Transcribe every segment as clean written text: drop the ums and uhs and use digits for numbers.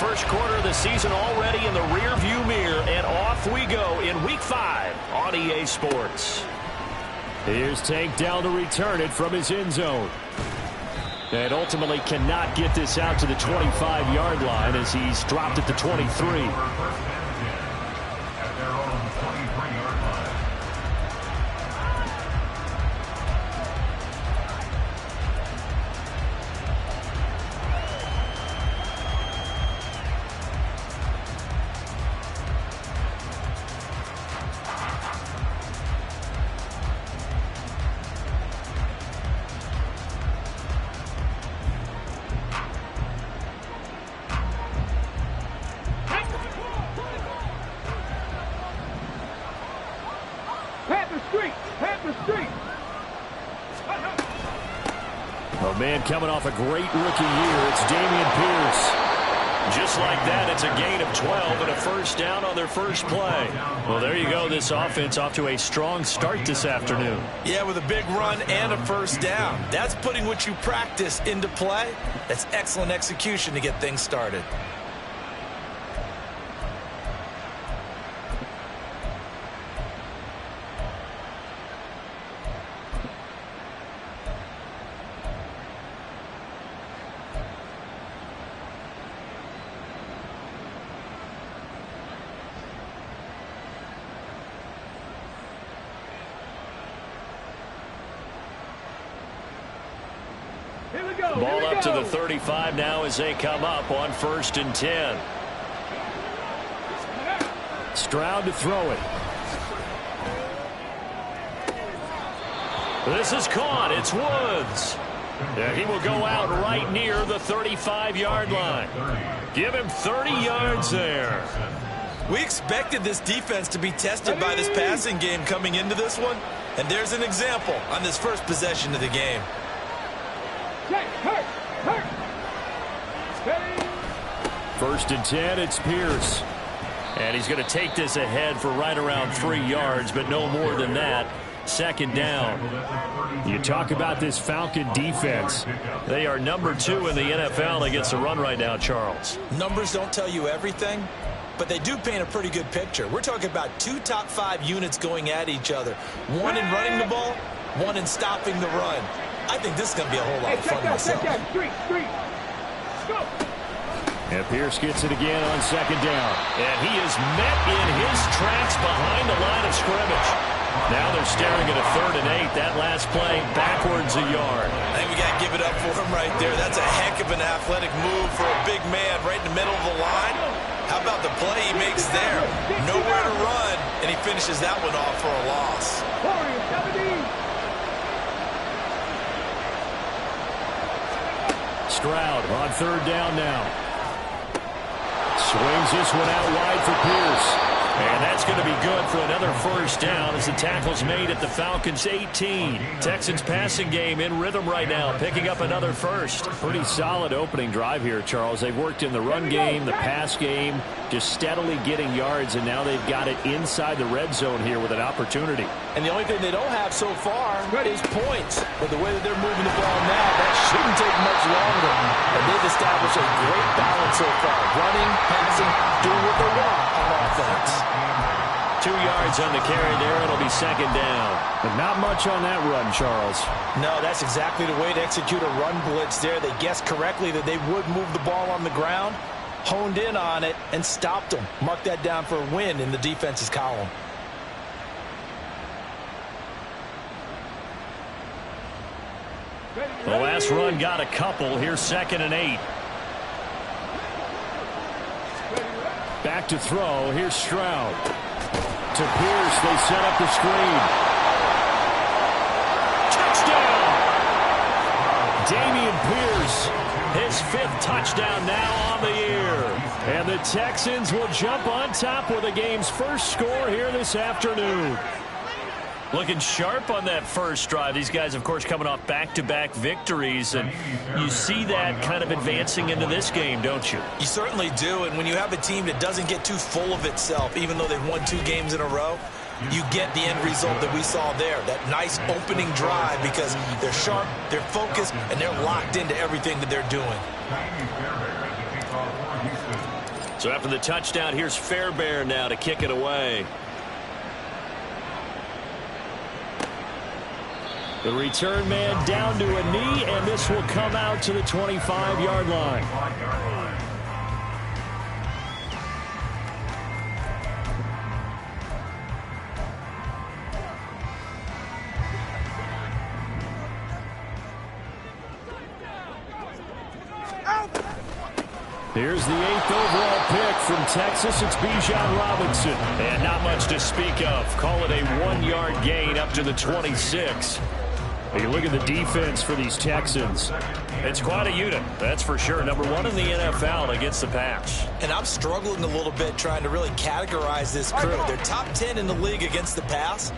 first quarter of the season already in the rearview mirror, and off we go in Week 5 on EA Sports. Here's Tank down to return it from his end zone. And ultimately cannot get this out to the 25-yard line as he's dropped at the 23. Oh, man, coming off a great rookie year, it's Dameon Pierce. Just like that, it's a gain of 12 and a first down on their first play. Well, there you go. This offense off to a strong start this afternoon. Yeah, with a big run and a first down. That's putting what you practice into play. That's excellent execution to get things started. Ball up to the 35 now as they come up on 1st and 10. Stroud to throw it. This is caught. It's Woods. Yeah, he will go out right near the 35-yard line. Give him 30 yards there. We expected this defense to be tested by this passing game coming into this one, and there's an example on this first possession of the game. First and 10, it's Pierce. And he's going to take this ahead for right around 3 yards, but no more than that. Second down. You talk about this Falcon defense. They are number 2 in the NFL against the run right now, Charles. Numbers don't tell you everything, but they do paint a pretty good picture. We're talking about 2 top 5 units going at each other. One in running the ball, one in stopping the run. I think this is going to be a whole lot of fun myself. And Pierce gets it again on second down. And he is met in his tracks behind the line of scrimmage. Now they're staring at a 3rd and 8. That last play backwards a yard. I think we got to give it up for him right there. That's a heck of an athletic move for a big man right in the middle of the line. How about the play he makes there? Nowhere to run, and he finishes that one off for a loss. Stroud on 3rd down now. Swings this one out wide for Pierce. And that's going to be good for another first down as the tackle's made at the Falcons' 18. Texans passing game in rhythm right now, picking up another first. Pretty solid opening drive here, Charles. They've worked in the run game, the pass game, just steadily getting yards, and now they've got it inside the red zone here with an opportunity. And the only thing they don't have so far is points. But the way that they're moving the ball now, that shouldn't take much longer. And they've established a great balance so far. Running, passing, doing what they want on offense. 2 yards on the carry there. It'll be second down. But not much on that run, Charles. No, that's exactly the way to execute a run blitz there. They guessed correctly that they would move the ball on the ground, honed in on it, and stopped them. Mark that down for a win in the defense's column. The last run got a couple. Here's 2nd and 8. Back to throw. Here's Stroud. To Pierce. They set up the screen. Touchdown! Dameon Pierce. His 5th touchdown now on the year. And the Texans will jump on top with the game's first score here this afternoon. Looking sharp on that first drive. These guys, of course, coming off back-to-back victories, and you see that kind of advancing into this game, don't you? You certainly do, and when you have a team that doesn't get too full of itself, even though they've won 2 games in a row, you get the end result that we saw there, that nice opening drive, because they're sharp, they're focused, and they're locked into everything that they're doing. So after the touchdown, here's Fairbairn now to kick it away. The return man down to a knee, and this will come out to the 25-yard line. Here's the 8th overall pick from Texas. It's Bijan Robinson. And not much to speak of. Call it a 1-yard gain up to the 26. You look at the defense for these Texans. It's quite a unit, that's for sure. Number 1 in the NFL against the pass. And I'm struggling a little bit trying to really categorize this crew. They're top 10 in the league against the pass,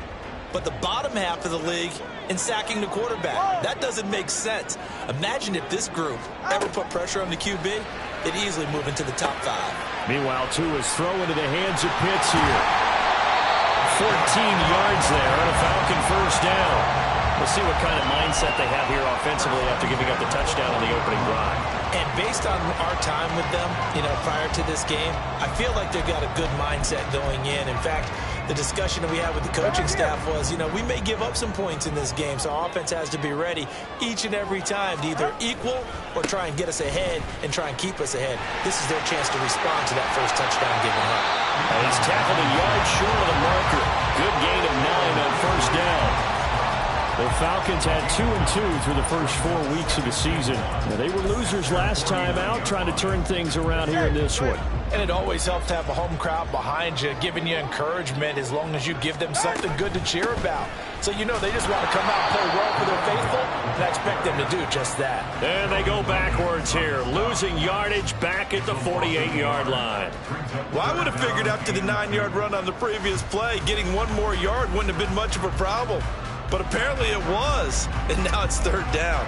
but the bottom half of the league in sacking the quarterback. That doesn't make sense. Imagine if this group ever put pressure on the QB, they'd easily move into the top 5. Meanwhile, Tua's throw into the hands of Pitts here. 14 yards there and a Falcon first down. We'll see what kind of mindset they have here offensively after giving up the touchdown on the opening drive. And based on our time with them, prior to this game, I feel like they've got a good mindset going in. In fact, the discussion that we had with the coaching staff was, we may give up some points in this game, so our offense has to be ready each and every time to either equal or try and get us ahead and try and keep us ahead. This is their chance to respond to that first touchdown given up. And he's tackled a yard short of the marker. Good gain of 9 on first down. The Falcons had 2-2 through the first 4 weeks of the season. Now, they were losers last time out, trying to turn things around here in this one. And it always helps to have a home crowd behind you, giving you encouragement as long as you give them something good to cheer about. So they just want to come out and play well for their faithful, and I expect them to do just that. And they go backwards here, losing yardage back at the 48-yard line. Well, I would have figured after the 9-yard run on the previous play, getting 1 more yard wouldn't have been much of a problem. But apparently it was, and now it's 3rd down.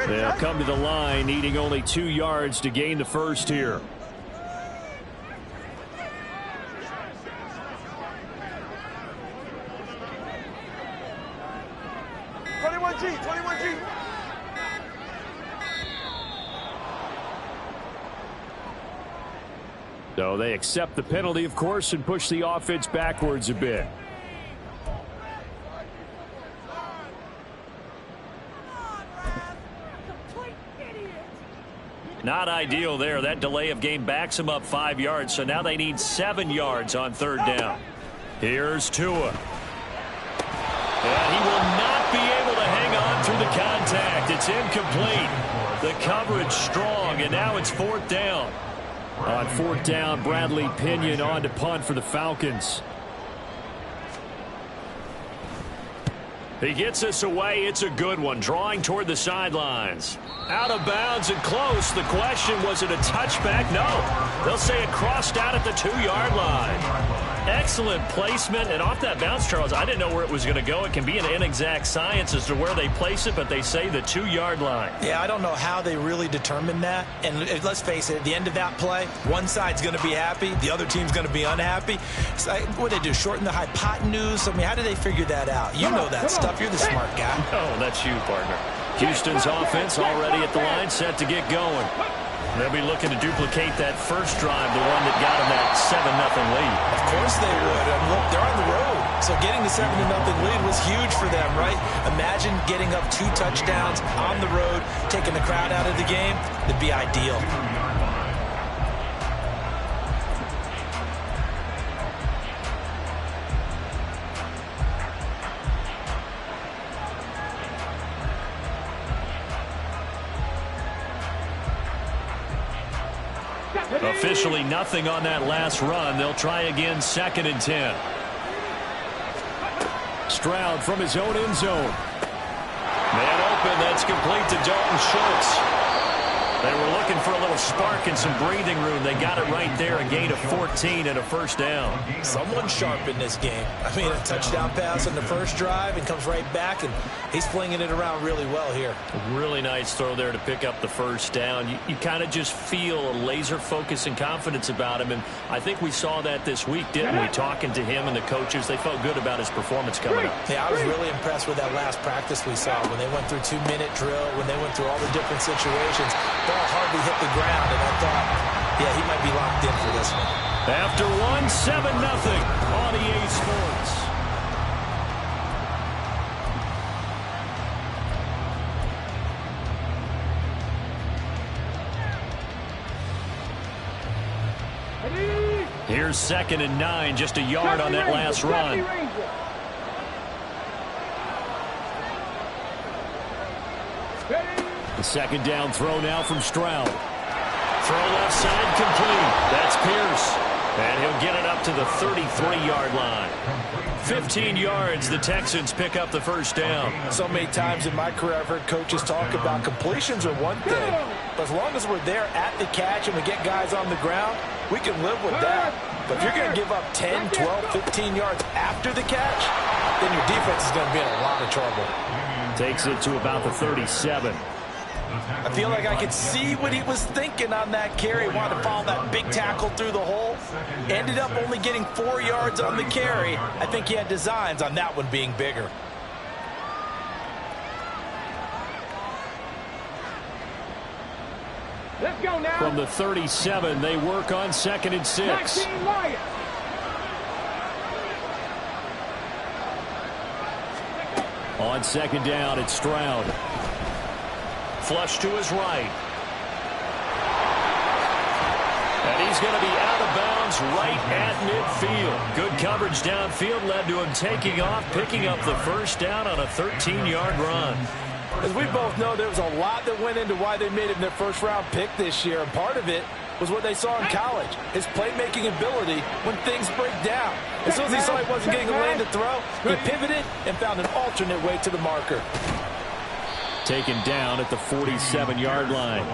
They'll come to the line, needing only 2 yards to gain the first here. So they accept the penalty, of course, and push the offense backwards a bit. Not ideal there. That delay of game backs them up 5 yards, so now they need 7 yards on 3rd down. Here's Tua. And he will not be able to hang on through the contact. It's incomplete. The coverage strong, and now it's 4th down. On 4th down, Bradley Pinion on to punt for the Falcons. He gets us away. It's a good one. Drawing toward the sidelines. Out of bounds and close. The question, was it a touchback? No. They'll say it crossed out at the 2-yard line. Excellent placement. And off that bounce, Charles, I didn't know where it was going to go. It can be an inexact science as to where they place it, but they say the 2-yard line. Yeah, I don't know how they really determined that. And let's face it, at the end of that play, one side's going to be happy, the other team's going to be unhappy. So what do they do, shorten the hypotenuse? I mean, how do they figure that out? You know that stuff. You're the smart guy. Oh, that's you, partner. Houston's offense already at the line, set to get going. They'll be looking to duplicate that first drive, the one that got them that 7-0 lead. Of course they would. And look, they're on the road. So getting the 7-0 lead was huge for them, right? Imagine getting up 2 touchdowns on the road, taking the crowd out of the game. It'd be ideal. Officially nothing on that last run. They'll try again, 2nd and 10. Stroud from his own end zone. Man open, that's complete to Dalton Schultz. They were looking for a little spark and some breathing room. They got it right there, a gain of 14 and a first down. Someone sharp in this game. I mean, a touchdown pass on the first drive and comes right back, and he's flinging it around really well here. A really nice throw there to pick up the first down. You kind of just feel a laser focus and confidence about him, and I think we saw that this week, didn't we? Talking to him and the coaches, they felt good about his performance coming up. Yeah, I was really impressed with that last practice we saw when they went through 2-minute drill, when they went through all the different situations. Ball hardly hit the ground, and I thought, yeah, he might be locked in for this one. After one, 7-0 on EA Sports. Here's 2nd and 9, just a yard on that last run. The second down throw now from Stroud. Throw left side complete. That's Pierce. And he'll get it up to the 33-yard line. 15 yards, the Texans pick up the first down. So many times in my career I've heard coaches talk about completions are one thing, but as long as we're there at the catch and we get guys on the ground, we can live with that. But if you're going to give up 10, 12, 15 yards after the catch, then your defense is going to be in a lot of trouble. Takes it to about the 37. I feel like I could see what he was thinking on that carry. Wanted to follow that big tackle through the hole. Ended up only getting 4 yards on the carry. I think he had designs on that one being bigger. Let's go now. From the 37, they work on 2nd and 6. On 2nd down, it's Stroud. Flush to his right. And he's going to be out of bounds right at midfield. Good coverage downfield led to him taking off, picking up the first down on a 13-yard run. As we both know, there was a lot that went into why they made him their first-round pick this year, and part of it was what they saw in college, his playmaking ability when things break down. As soon as he saw he wasn't getting a lane to throw, he pivoted and found an alternate way to the marker. Taken down at the 47-yard line.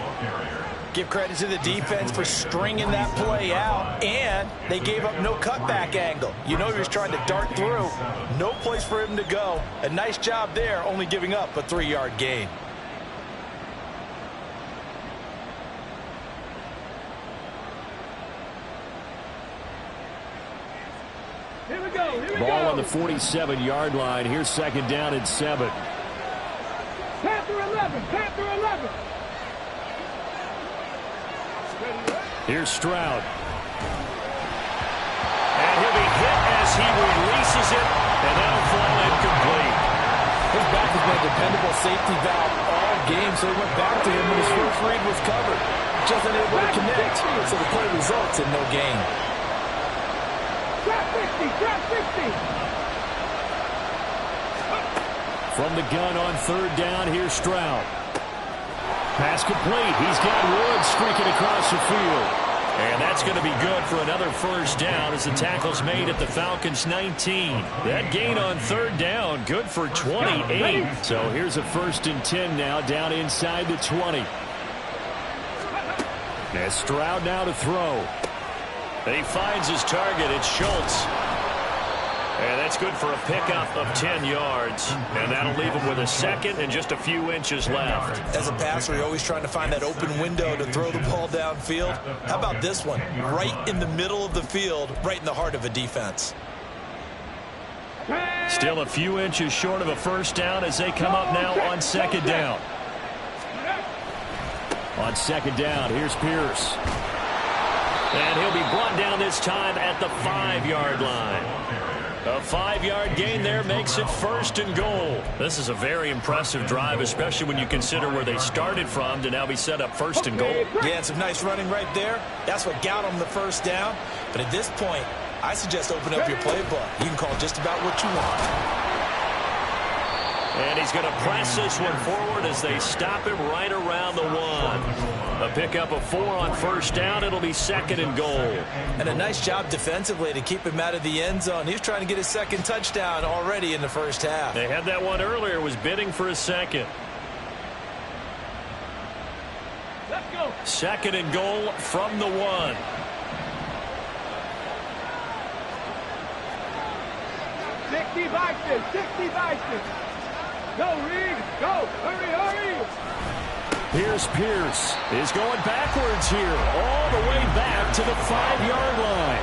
Give credit to the defense for stringing that play out, and they gave up no cutback angle. You know he was trying to dart through. No place for him to go. A nice job there, only giving up a 3-yard gain. Here we go. Ball on the 47-yard line. Here's 2nd down and 7. Panther 11. Panther 11. Here's Stroud. And he'll be hit as he releases it, and that'll fall incomplete. His back has been a dependable safety valve all game, so he went back to him when his first read was covered. Just unable to connect, so the play results in no gain. Trap 50. Trap 50. From the gun on 3rd down, here's Stroud. Pass complete. He's got Woods streaking across the field. And that's going to be good for another first down as the tackle's made at the Falcons' 19. That gain on 3rd down, good for 28. So here's a 1st and 10 now, down inside the 20. As Stroud now to throw. And he finds his target. It's Schultz. And that's good for a pickup of 10 yards. And that'll leave him with a 2nd and just a few inches left. As a passer, you're always trying to find that open window to throw the ball downfield. How about this one? Right in the middle of the field, right in the heart of a defense. Still a few inches short of a first down as they come up now on 2nd down. On 2nd down, here's Pierce. And he'll be brought down this time at the 5-yard line. A 5-yard gain there makes it 1st and goal. This is a very impressive drive, especially when you consider where they started from to now be set up 1st and goal. Yeah, some nice running right there. That's what got them the first down. But at this point, I suggest open up your playbook. You can call just about what you want. And he's going to press this one forward as they stop him right around the 1. A pickup of 4 on 1st down. It'll be 2nd and goal. And a nice job defensively to keep him out of the end zone. He was trying to get his 2nd touchdown already in the first half. They had that one earlier, was bidding for a 2nd. Let's go. 2nd and goal from the 1. Sixty vices. Go, Reed. Go. Hurry, hurry. Here's Pierce. Is going backwards here. All the way back to the 5-yard line.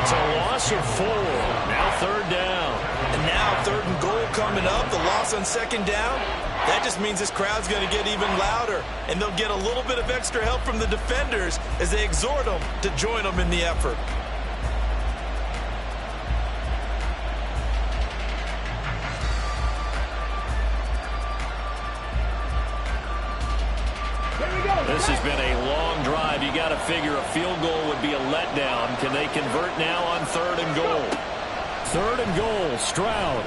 It's a loss of 4. Now 3rd down. And now 3rd and goal coming up. The loss on 2nd down. That just means this crowd's going to get even louder. And they'll get a little bit of extra help from the defenders as they exhort them to join them in the effort. This has been a long drive. You got to figure a field goal would be a letdown. Can they convert now on 3rd and goal? 3rd and goal, Stroud.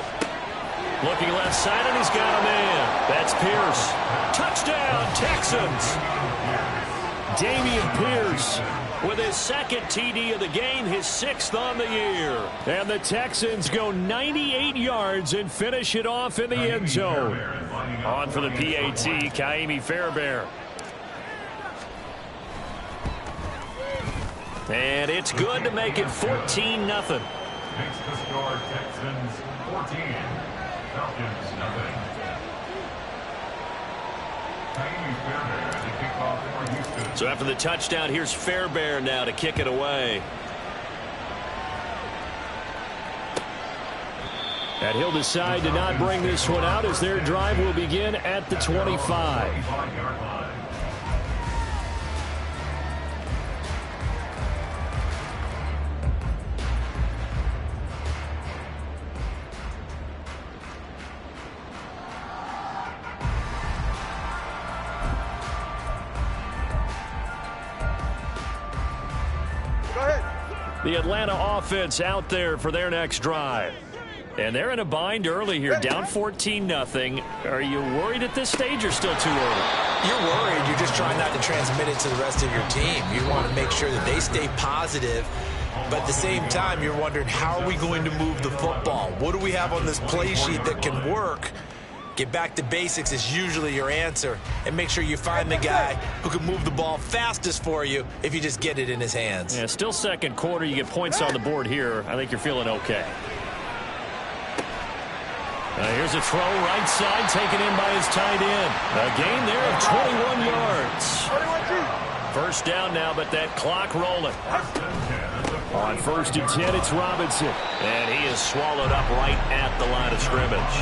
Looking left side, and he's got a man. That's Pierce. Touchdown, Texans. Dameon Pierce with his 2nd TD of the game, his 6th on the year. And the Texans go 98 yards and finish it off in the end zone. On for the PAT, Kaimi Fairbairn. And it's good to make it 14-0. Makes the score Texans 14, Falcons 0. So after the touchdown, here's Fairbairn now to kick it away. And he'll decide to not bring this one out as their drive will begin at the 25. The Atlanta offense out there for their next drive. And they're in a bind early here, down 14-0. Are you worried at this stage or still too early? You're worried. You're just trying not to transmit it to the rest of your team. You want to make sure that they stay positive. But at the same time, you're wondering, how are we going to move the football? What do we have on this play sheet that can work? Get back to basics is usually your answer. And make sure you find the guy who can move the ball fastest for you if you just get it in his hands. Yeah, still 2nd quarter. You get points on the board here. I think you're feeling okay. Here's a throw right side taken in by his tight end. A gain there of 21 yards. 1st down now, but that clock rolling. On 1st and 10, it's Robinson. And he is swallowed up right at the line of scrimmage.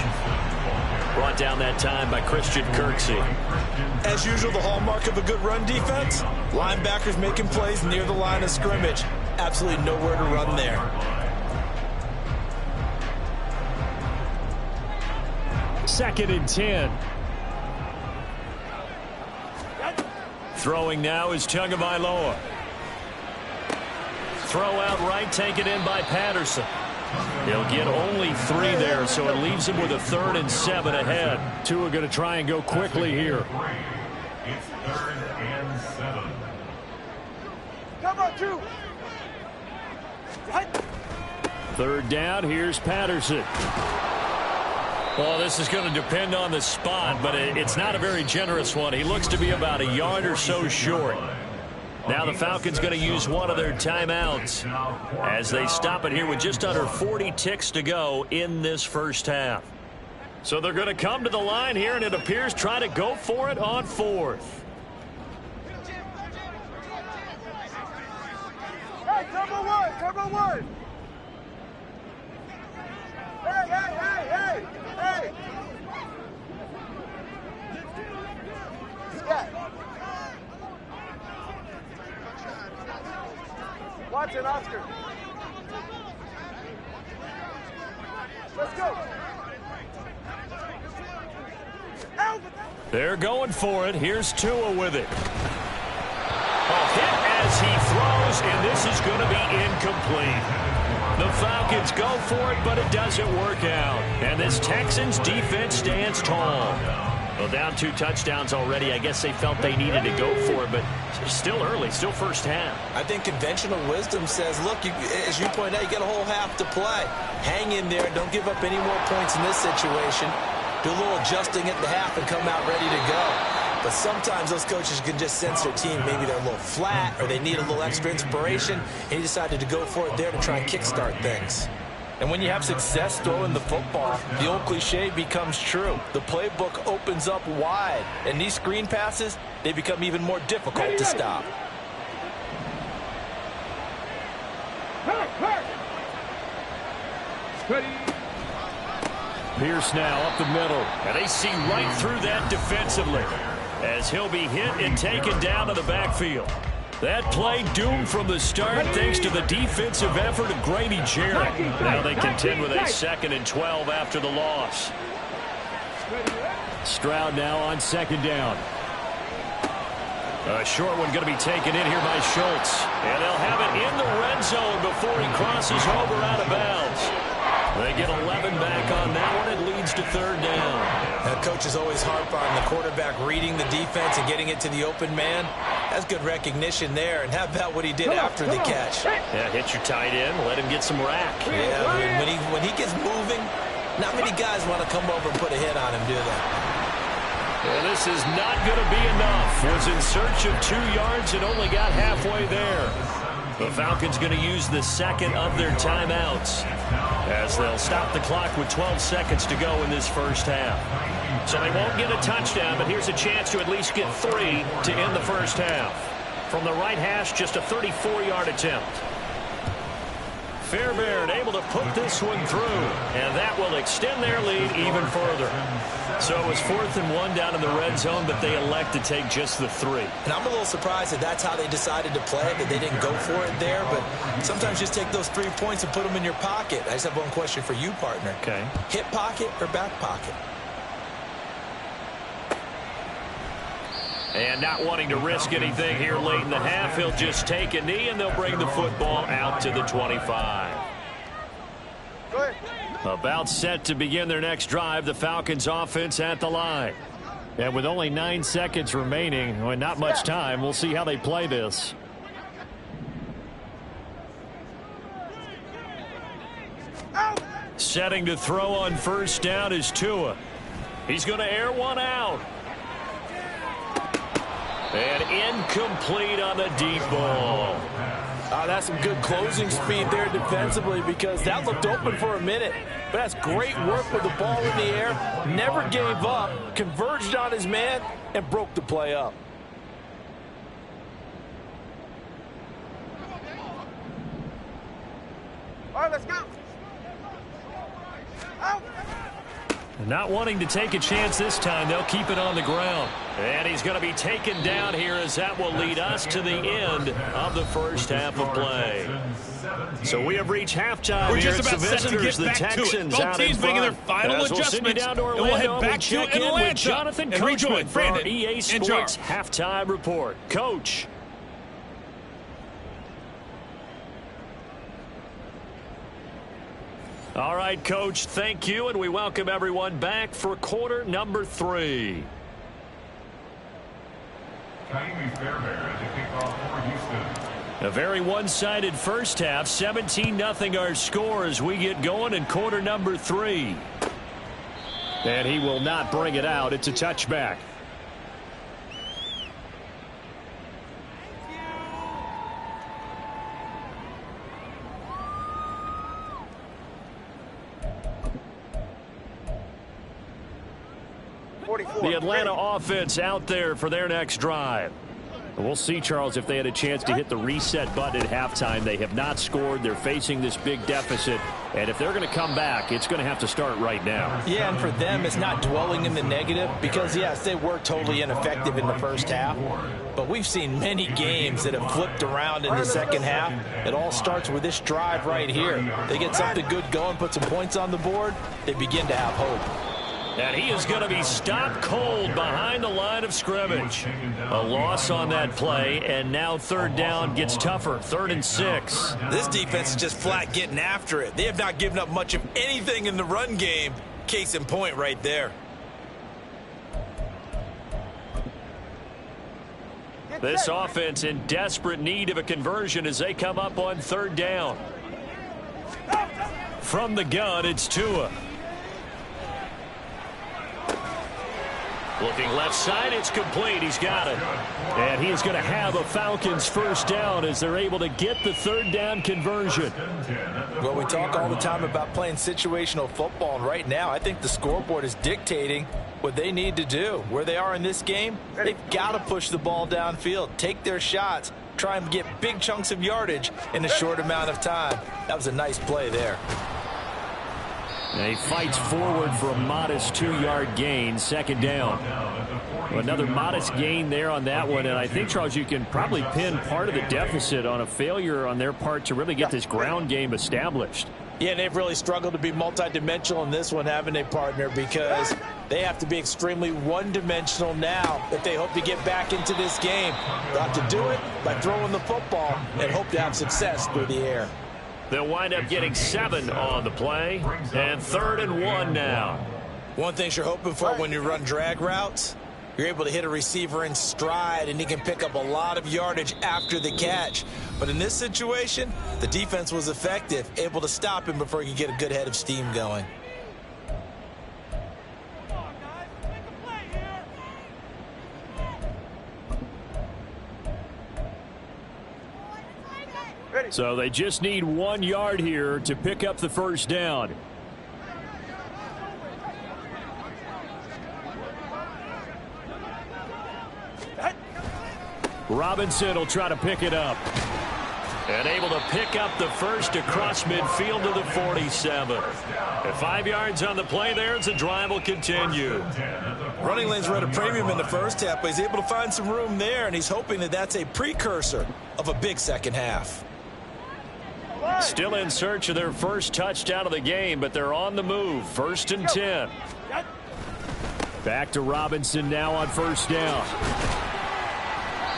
Brought down that time by Christian Kirksey. As usual, the hallmark of a good run defense, linebackers making plays near the line of scrimmage. Absolutely nowhere to run there. Second and 10. Throwing now is Tagovailoa. Throw out right, taken in by Patterson. He'll get only 3 there, so it leaves him with a 3rd and 7 ahead. Two are going to try and go quickly here. It's 3rd and 7. Come on, 2. 3rd down, here's Patterson. Well, this is going to depend on the spot, but it's not a very generous one. He looks to be about a yard or so short. Now the Falcons going to use one of their timeouts as they stop it here with just under 40 ticks to go in this 1st half. So they're going to come to the line here, and it appears try to go for it on 4th. Hey, cover 1, cover 1. Hey, hey, hey, hey, hey. Yeah. Watch it, Oscar. Let's go. They're going for it. Here's Tua with it. A hit as he throws, and this is going to be incomplete. The Falcons go for it, but it doesn't work out. And this Texans defense stands tall. Well, down 2 touchdowns already. I guess they felt they needed to go for it, but still early, still 1st half. I think conventional wisdom says, look, as you point out, you got a whole half to play. Hang in there. Don't give up any more points in this situation. Do a little adjusting at the half and come out ready to go. But sometimes those coaches can just sense their team. Maybe they're a little flat or they need a little extra inspiration. And he decided to go for it there to try and kickstart things. And when you have success throwing the football, the old cliche becomes true. The playbook opens up wide. And these screen passes, they become even more difficult to stop. Pierce now up the middle. And they see right through that defensively as he'll be hit and taken down to the backfield. That play doomed from the start thanks to the defensive effort of Grady Jarrett. Now they contend with a 2nd and 12 after the loss. Stroud now on 2nd down. A short one going to be taken in here by Schultz. And they'll have it in the red zone before he crosses over out of bounds. They get 11 back on that one. It leads to 3rd down. Now, coaches always harp on the quarterback reading the defense and getting it to the open man. That's good recognition there. And how about what he did after the catch? Yeah, hit your tight end. Let him get some rack. Yeah, when he gets moving, not many guys want to come over and put a hit on him, do they? Well, this is not going to be enough. Was in search of 2 yards and only got halfway there. The Falcons going to use the 2nd of their timeouts as they'll stop the clock with 12 seconds to go in this first half. So they won't get a touchdown, but here's a chance to at least get 3 to end the first half. From the right hash, just a 34-yard attempt. Fairbairn able to put this one through, and that will extend their lead even further. So it was 4th and 1 down in the red zone, but they elect to take just the 3. And I'm a little surprised that that's how they decided to play it, that they didn't go for it there. But sometimes just take those 3 points and put them in your pocket. I just have one question for you, partner. Okay. Hip pocket or back pocket? And not wanting to risk anything here late in the half, he'll just take a knee, and they'll bring the football out to the 25. Go ahead. About set to begin their next drive, the Falcons offense at the line. And with only 9 seconds remaining, and not much time, we'll see how they play this. Setting to throw on 1st down is Tua. He's going to air one out. And incomplete on the deep ball. That's some good closing speed there defensively because that looked open for a minute. But that's great work with the ball in the air. Never gave up, converged on his man, and broke the play up. All right, let's go. Out. Not wanting to take a chance this time, they'll keep it on the ground. And he's going to be taken down here as that will lead us to the end of the first half of play. So we have reached halftime. We're here. just about the set to visitors, get back the Texans to it. Both teams making their final adjustments, down to Orlando, and we'll head back to check in Atlanta with Jonathan and rejoin Coachman for our Brandon EA and Sports Jar. halftime report. Coach. All right, Coach, thank you, and we welcome everyone back for quarter number 3. Kaimi Fairbairn to kick off for Houston. A very one-sided first half, 17-0 our score as we get going in quarter number 3. And he will not bring it out. It's a touchback. The Atlanta offense out there for their next drive. We'll see, Charles, if they had a chance to hit the reset button at halftime. They have not scored. They're facing this big deficit. And if they're going to come back, it's going to have to start right now. Yeah, and for them, it's not dwelling in the negative because, yes, they were totally ineffective in the first half. But we've seen many games that have flipped around in the second half. It all starts with this drive right here. They get something good going, put some points on the board, they begin to have hope. And he is going to be stopped cold behind the line of scrimmage. A loss on that play, and now 3rd down gets tougher. 3rd and 6. This defense is just flat getting after it. They have not given up much of anything in the run game. Case in point right there. This offense in desperate need of a conversion as they come up on 3rd down. From the gun, it's Tua. Looking left side, it's complete. He's got it. And he is going to have a Falcons first down as they're able to get the third down conversion. Well, we talk all the time about playing situational football, and right now I think the scoreboard is dictating what they need to do. Where they are in this game, they've got to push the ball downfield, take their shots, try and get big chunks of yardage in a short amount of time. That was a nice play there. And he fights forward for a modest 2-yard gain, second down. Another modest gain there on that one, and I think, Charles, you can probably pin part of the deficit on a failure on their part to really get this ground game established. Yeah, and they've really struggled to be multidimensional in this one, haven't they, partner? Because they have to be extremely one-dimensional now if they hope to get back into this game. They'll have to do it by throwing the football and hope to have success through the air. They'll wind up getting 7 on the play, and 3rd and 1 now. One thing you're hoping for when you run drag routes, you're able to hit a receiver in stride, and he can pick up a lot of yardage after the catch. But in this situation, the defense was effective, able to stop him before he could get a good head of steam going. So they just need 1 yard here to pick up the first down. Robinson will try to pick it up. And able to pick up the first across midfield to the 47. At 5 yards on the play there as the drive will continue. Running lanes were at a premium in the first half, but he's able to find some room there, and he's hoping that that's a precursor of a big second half. Still in search of their first touchdown of the game, but they're on the move. 1st and 10. Back to Robinson now on first down.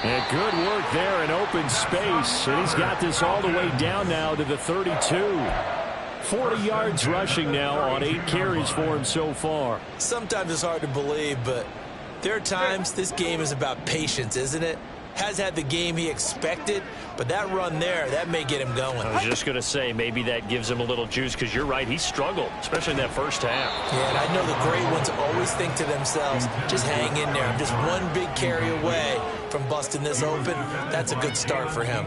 And good work there in open space. And he's got this all the way down now to the 32. 40 yards rushing now on 8 carries for him so far. Sometimes it's hard to believe, but there are times this game is about patience, isn't it? Has had the game he expected, but that run there, that may get him going. I was just going to say, maybe that gives him a little juice, because you're right, he struggled, especially in that first half. Yeah, and I know the great ones always think to themselves, just hang in there. I'm just one big carry away from busting this open. That's a good start for him.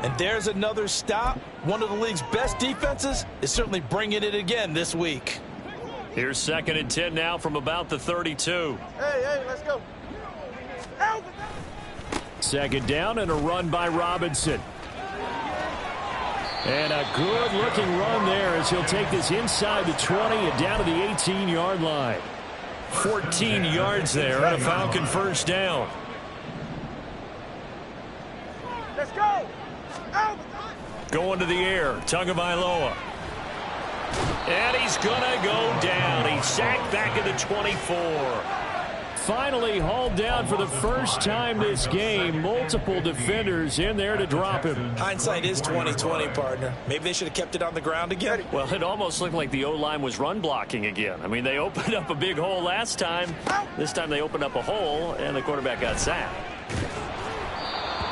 And there's another stop. One of the league's best defenses is certainly bringing it again this week. Here's 2nd and 10 now from about the 32. Hey, let's go. Second down and a run by Robinson. And a good-looking run there as he'll take this inside the 20 and down to the 18-yard line. 14 yards there and a Falcon first down. Let's go. Going to the air, Tagovailoa. And he's going to go down. He's sacked back at the 24. Finally hauled down for the first time this game. Multiple defenders in there to drop him. Hindsight is 20/20, partner. Maybe they should have kept it on the ground again. Well, it almost looked like the O-line was run blocking again. I mean, they opened up a big hole last time. This time they opened up a hole, and the quarterback got sacked.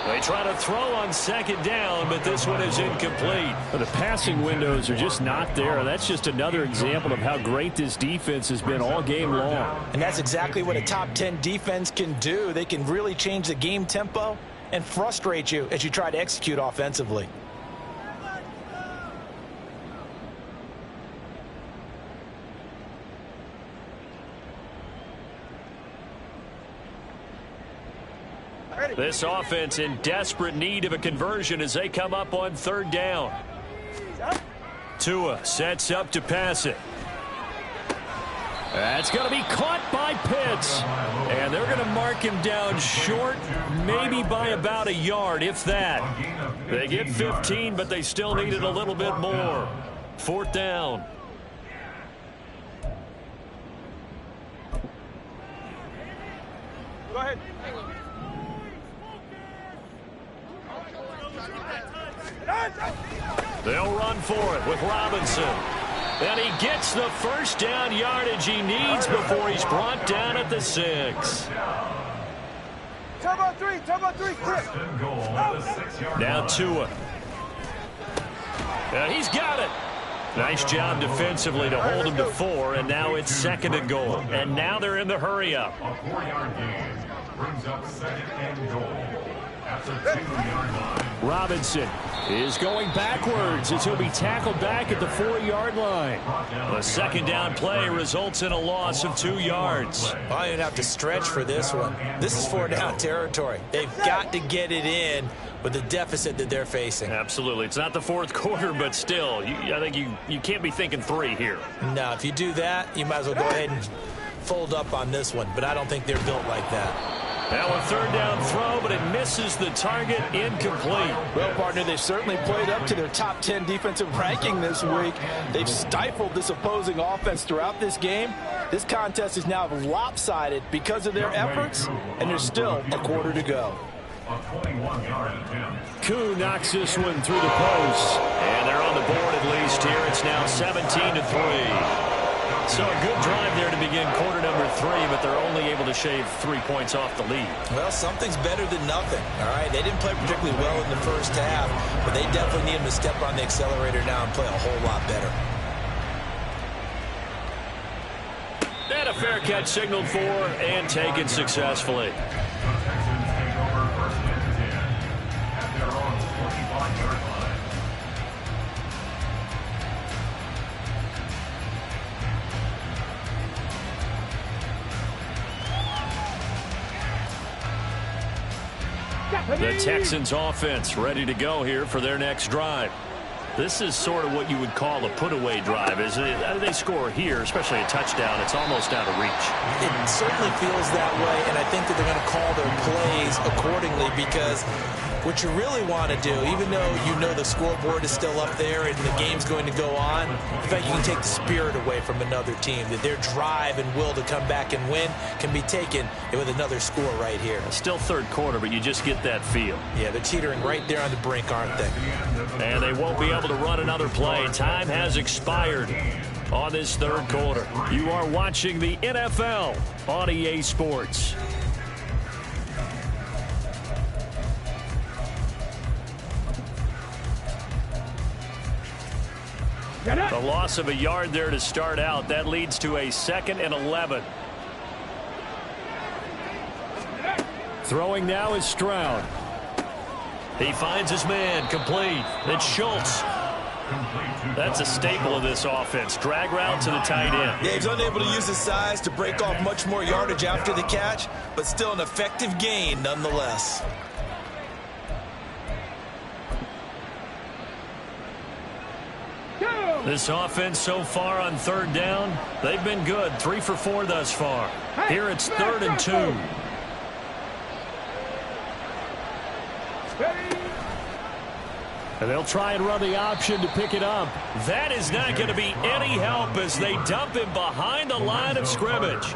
They try to throw on 2nd down, but this one is incomplete. The passing windows are just not there. That's just another example of how great this defense has been all game long. And that's exactly what a top 10 defense can do. They can really change the game tempo and frustrate you as you try to execute offensively. This offense in desperate need of a conversion as they come up on 3rd down. Tua sets up to pass it. That's going to be caught by Pitts. And they're going to mark him down short, maybe by about a yard, if that. They get 15, but they still needed a little bit more. 4th down. Go ahead. They'll run for it with Robinson. And he gets the first down yardage he needs before he's brought down at the 6. Turbo 3, quick. Now Tua. And he's got it. Nice job defensively to hold them to 4, and now it's 2nd and goal. And now they're in the hurry-up. A 4-yard gain brings up 2nd and goal at the 2-yard line. Robinson is going backwards as he'll be tackled back at the 4-yard line. A 2nd down play results in a loss of 2 yards. I didn't have to stretch for this one. This is 4-down territory. They've got to get it in with the deficit that they're facing. Absolutely. It's not the 4th quarter, but still, I think you can't be thinking 3 here. No, if you do that, you might as well go ahead and fold up on this one, but I don't think they're built like that. Now a 3rd down throw, but it misses the target, incomplete. Well, partner, they've certainly played up to their top 10 defensive ranking this week. They've stifled this opposing offense throughout this game. This contest is now lopsided because of their efforts, and there's still a quarter to go. A 21-yard attempt. Koo knocks this one through the post. And they're on the board at least here. It's now 17-3. So a good drive there to begin quarter number 3, but they're only able to shave 3 points off the lead. Well, something's better than nothing, all right? They didn't play particularly well in the first half, but they definitely need them to step on the accelerator now and play a whole lot better. And a fair catch signaled for and taken successfully. The Texans take over 1st and 10 at their own 25-yard line. The Texans offense ready to go here for their next drive. This is sort of what you would call a put-away drive. As they score here, especially a touchdown, it's almost out of reach. It certainly feels that way, and I think that they're going to call their plays accordingly because what you really want to do, even though you know the scoreboard is still up there and the game's going to go on, in fact, you can take the spirit away from another team, that their drive and will to come back and win can be taken with another score right here. Still 3rd quarter, but you just get that feel. Yeah, they're teetering right there on the brink, aren't they? And they won't be able to run another play. Time has expired on this 3rd quarter. You are watching the NFL on EA Sports. The loss of a yard there to start out. That leads to a 2nd and 11. Throwing now is Stroud. He finds his man, complete. It's Schultz. That's a staple of this offense. Drag route to the tight end. Yeah, he's unable to use his size to break off much more yardage after the catch, but still an effective gain nonetheless. This offense so far on 3rd down, they've been good. 3 for 4 thus far. Here it's 3rd and 2. And they'll try and run the option to pick it up. That is not going to be any help as they dump him behind the line of scrimmage.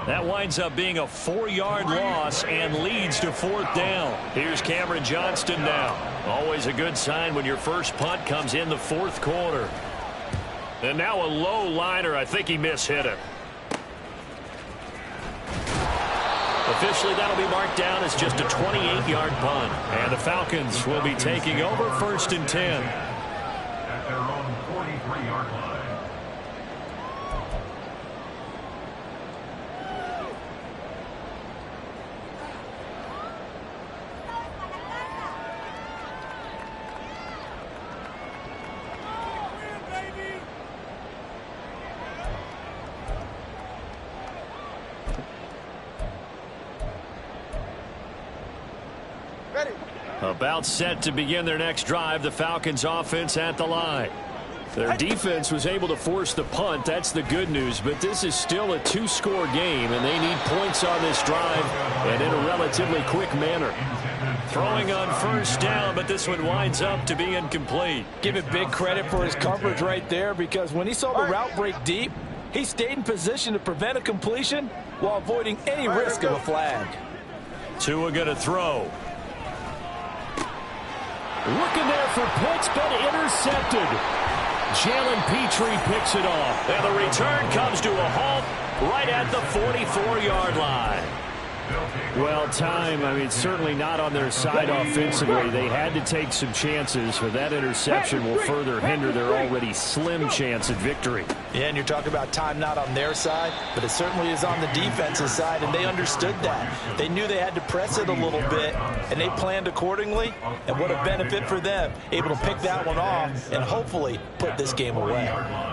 That winds up being a 4-yard loss and leads to 4th down. Here's Cameron Johnston now. Always a good sign when your first punt comes in the 4th quarter. And now a low liner. I think he mishit it. Officially, that'll be marked down as just a 28-yard punt. And the Falcons will be taking over 1st and 10. At their own 43-yard line. About set to begin their next drive, the Falcons offense at the line. Their defense was able to force the punt. That's the good news, but this is still a 2-score game, and they need points on this drive and in a relatively quick manner. Throwing on 1st down, but this one winds up to be incomplete. Give it big credit for his coverage right there because when he saw the route break deep, he stayed in position to prevent a completion while avoiding any risk of a flag. Tua going to throw. Looking there for picks, but intercepted. Jalen Petrie picks it off. And the return comes to a halt right at the 44-yard line. Well, time, I mean, certainly not on their side offensively. They had to take some chances, but that interception will further hinder their already slim chance at victory. Yeah, and you're talking about time not on their side, but it certainly is on the defensive side, and they understood that. They knew they had to press it a little bit, and they planned accordingly, and what a benefit for them, able to pick that one off and hopefully put this game away.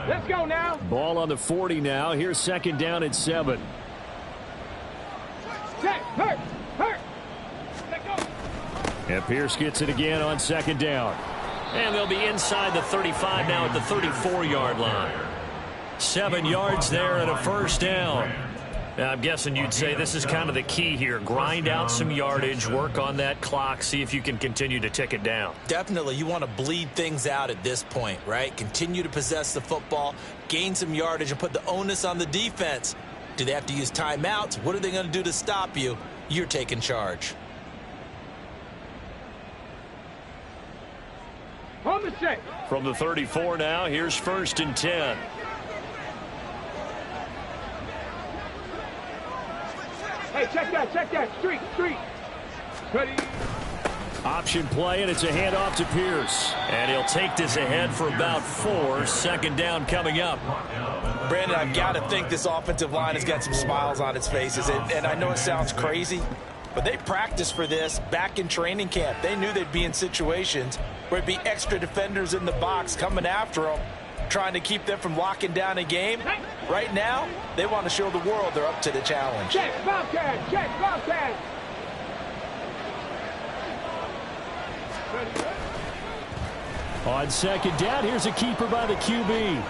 Let's go now. Ball on the 40 now. Here's second down at 7. Hurt. Let go. And Pierce gets it again on second down. And they'll be inside the 35 now at the 34-yard line. 7 yards there and a first down. Now, I'm guessing you'd say this is kind of the key here. Grind out some yardage, work on that clock, see if you can continue to tick it down. Definitely, you want to bleed things out at this point, right? Continue to possess the football, gain some yardage, and put the onus on the defense. Do they have to use timeouts? What are they going to do to stop you? You're taking charge. On the check. From the 34 now, here's first and 10. Hey, check that. Street. Ready. Option play, and it's a handoff to Pierce. And he'll take this ahead for about 4. Second down coming up. Brandon, I've got to think this offensive line has got some smiles on its faces, and I know it sounds crazy, but they practiced for this back in training camp. They knew they'd be in situations where it'd be extra defenders in the box coming after them, trying to keep them from locking down a game. Right now, they want to show the world they're up to the challenge. Check Falcons. On second down, here's a keeper by the QB.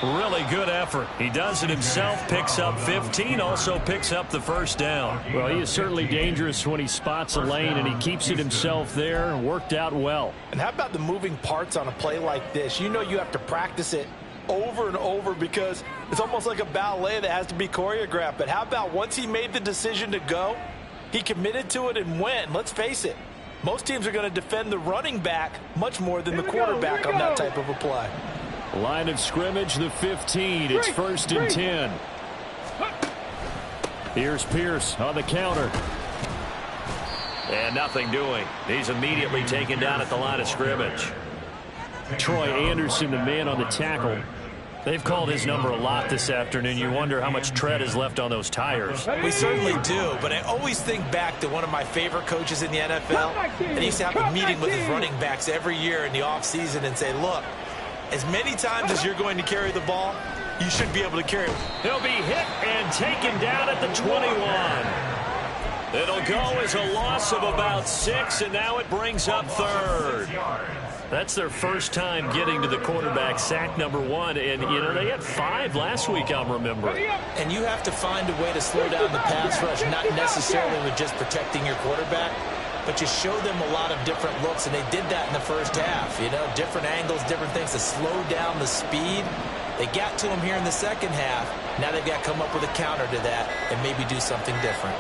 Really good effort. He does it himself, picks up 15, also picks up the first down. Well, he is certainly dangerous when he spots a lane, and he keeps it himself there and worked out well. And how about the moving parts on a play like this? You know you have to practice it over and over because it's almost like a ballet that has to be choreographed. But how about once he made the decision to go, he committed to it and went. Let's face it, most teams are going to defend the running back much more than the quarterback on that type of a play. Line of scrimmage, the 15. It's first and 10. Here's Pierce on the counter. And nothing doing. He's immediately taken down at the line of scrimmage. Troy Anderson, the man on the tackle. They've called his number a lot this afternoon. You wonder how much tread is left on those tires. We certainly do, but I always think back to one of my favorite coaches in the NFL. And he used to have a meeting with his running backs every year in the offseason and say, look, as many times as you're going to carry the ball, you should be able to carry it. He'll be hit and taken down at the 21. It'll go as a loss of about 6, and now it brings up third. That's their first time getting to the quarterback, sack number 1. And, you know, they had 5 last week, I'm remembering. And you have to find a way to slow down the pass rush, not necessarily with just protecting your quarterback, but you show them a lot of different looks, and they did that in the first half. You know, different angles, different things to slow down the speed. They got to him here in the second half. Now they've got to come up with a counter to that and maybe do something different.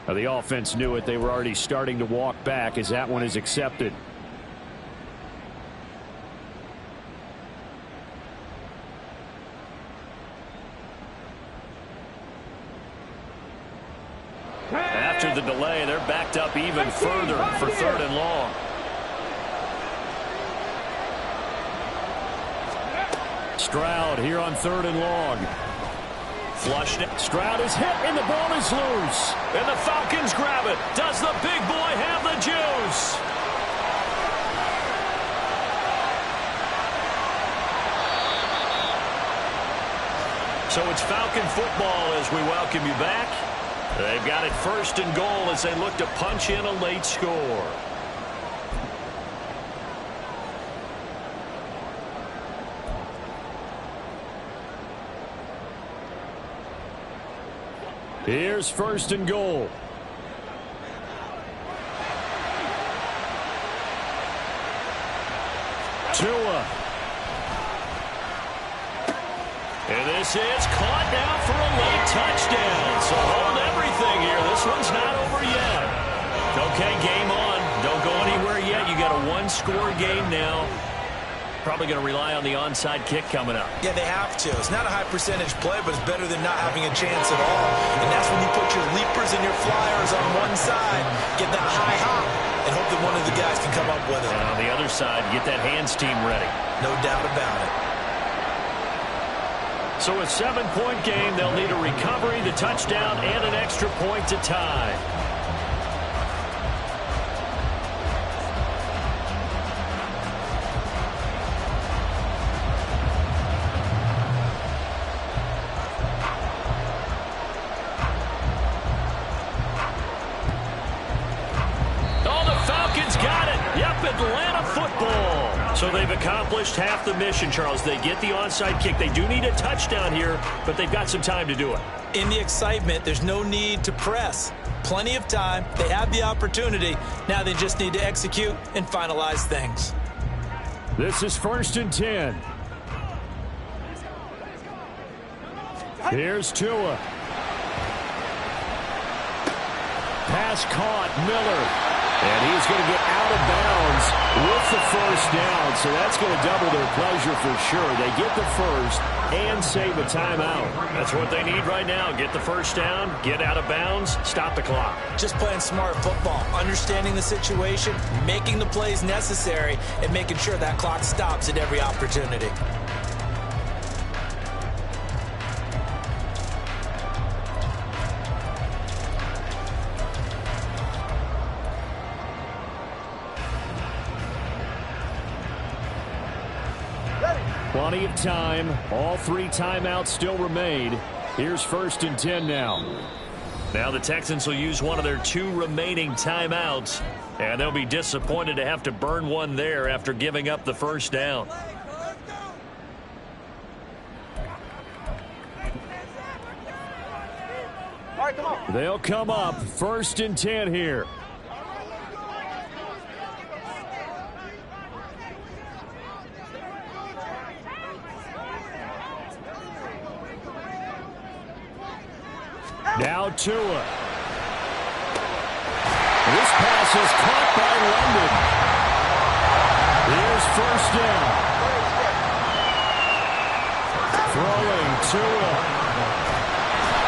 Now, the offense knew it. They were already starting to walk back as that one is accepted. After the delay, they're backed up even further for third and long. Stroud here on third and long. Flushed it. Stroud is hit, and the ball is loose. And the Falcons grab it. Does the big boy have the juice? So it's Falcon football as we welcome you back. They've got it first and goal as they look to punch in a late score. Here's first and goal. Tua. And this is caught now for a late touchdown. So hold everything here. This one's not over yet. Okay, game on. Don't go anywhere yet. You got a one-score game now. Probably going to rely on the onside kick coming up. Yeah, they have to. It's not a high percentage play, but it's better than not having a chance at all. And that's when you put your leapers and your flyers on one side, get that high hop, and hope that one of the guys can come up with it. And on the other side, get that hands team ready. No doubt about it. So a 7-point game, they'll need a recovery, the touchdown, and an extra point to tie. Oh, the Falcons got it. Yep, Atlanta football. So they've accomplished half the mission, Charles. They get the onside kick. They do need a touchdown here, but they've got some time to do it. In the excitement, there's no need to press. Plenty of time. They have the opportunity. Now they just need to execute and finalize things. This is 1st and 10. Here's Tua. Pass caught, Miller. And he's going to get out of bounds with the first down. So that's going to double their pleasure for sure. They get the first and save a timeout. That's what they need right now. Get the first down, get out of bounds, stop the clock. Just playing smart football, understanding the situation, making the plays necessary, and making sure that clock stops at every opportunity. Plenty of time. All 3 timeouts still remain. Here's 1st and 10 now. Now the Texans will use one of their 2 remaining timeouts, and they'll be disappointed to have to burn one there after giving up the first down. They'll come up 1st and 10 here. Now Tua. This pass is caught by London. Here's 1st down. Throwing Tua.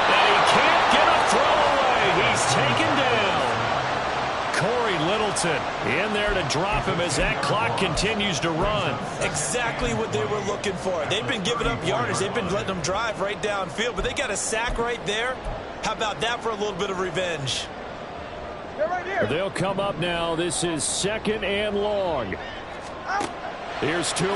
And he can't get a throw away. He's taken down. Corey Littleton in there to drop him as that clock continues to run. Exactly what they were looking for. They've been giving up yardage. They've been letting them drive right downfield, but they got a sack right there. How about that for a little bit of revenge? They'll come up now. This is 2nd and long. Here's Tua.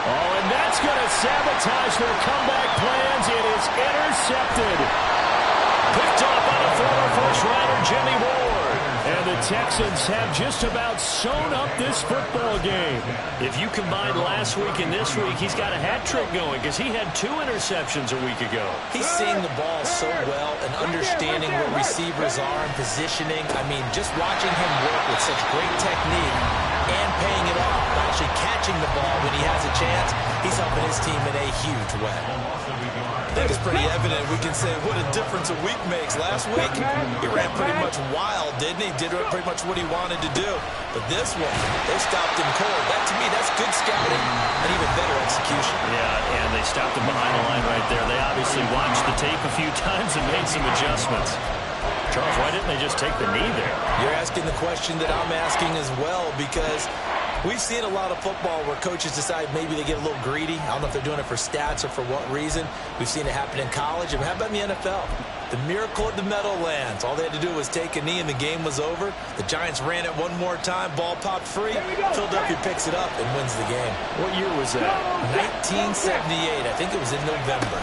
Oh, and that's going to sabotage their comeback plans. It is intercepted. Picked off by the former first-rounder Jimmy Ward. And the Texans have just about sewn up this football game. If you combine last week and this week, he's got a hat trick going because he had 2 interceptions a week ago. He's seeing the ball so well and understanding where receivers are and positioning. I mean, just watching him work with such great technique and paying it off, actually catching the ball when he has a chance, he's helping his team in a huge way. I think it's pretty evident. We can say what a difference a week makes. Last week, he ran pretty much wild, didn't he? Did pretty much what he wanted to do. But this one, they stopped him cold. That, to me, that's good scouting and even better execution. Yeah, and they stopped him behind the line right there. They obviously watched the tape a few times and made some adjustments. Charles, why didn't they just take the knee there? You're asking the question that I'm asking as well, because we've seen a lot of football where coaches decide maybe they get a little greedy. I don't know if they're doing it for stats or for what reason. We've seen it happen in college. And how about in the NFL? The miracle at the Meadowlands. All they had to do was take a knee and the game was over. The Giants ran it one more time. Ball popped free. Philadelphia picks it up and wins the game. What year was that? 1978. I think it was in November.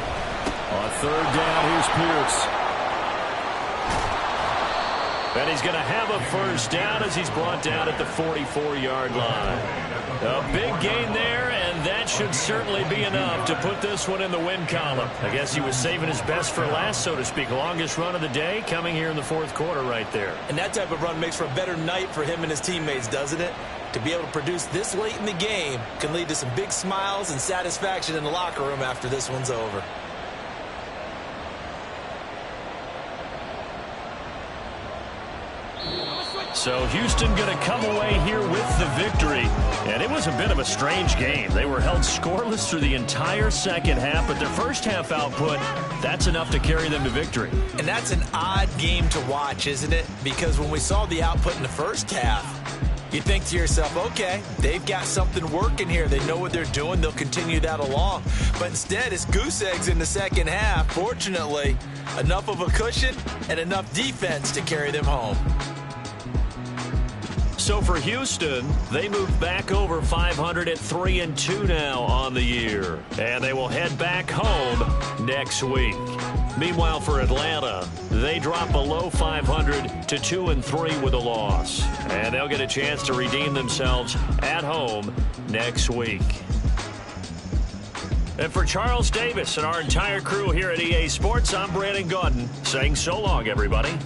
On 3rd down, here's Pierce. And he's going to have a first down as he's brought down at the 44-yard line. A big gain there, and that should certainly be enough to put this one in the win column. I guess he was saving his best for last, so to speak. Longest run of the day coming here in the 4th quarter right there. And that type of run makes for a better night for him and his teammates, doesn't it? To be able to produce this late in the game can lead to some big smiles and satisfaction in the locker room after this one's over. So Houston going to come away here with the victory. And it was a bit of a strange game. They were held scoreless through the entire second half, but their first half output, that's enough to carry them to victory. And that's an odd game to watch, isn't it? Because when we saw the output in the first half, you think to yourself, okay, they've got something working here. They know what they're doing. They'll continue that along. But instead, it's goose eggs in the second half. Fortunately, enough of a cushion and enough defense to carry them home. So for Houston, they move back over 500 at 3-2 now on the year. And they will head back home next week. Meanwhile, for Atlanta, they drop below 500 to 2-3 with a loss. And they'll get a chance to redeem themselves at home next week. And for Charles Davis and our entire crew here at EA Sports, I'm Brandon Gaudin saying so long, everybody.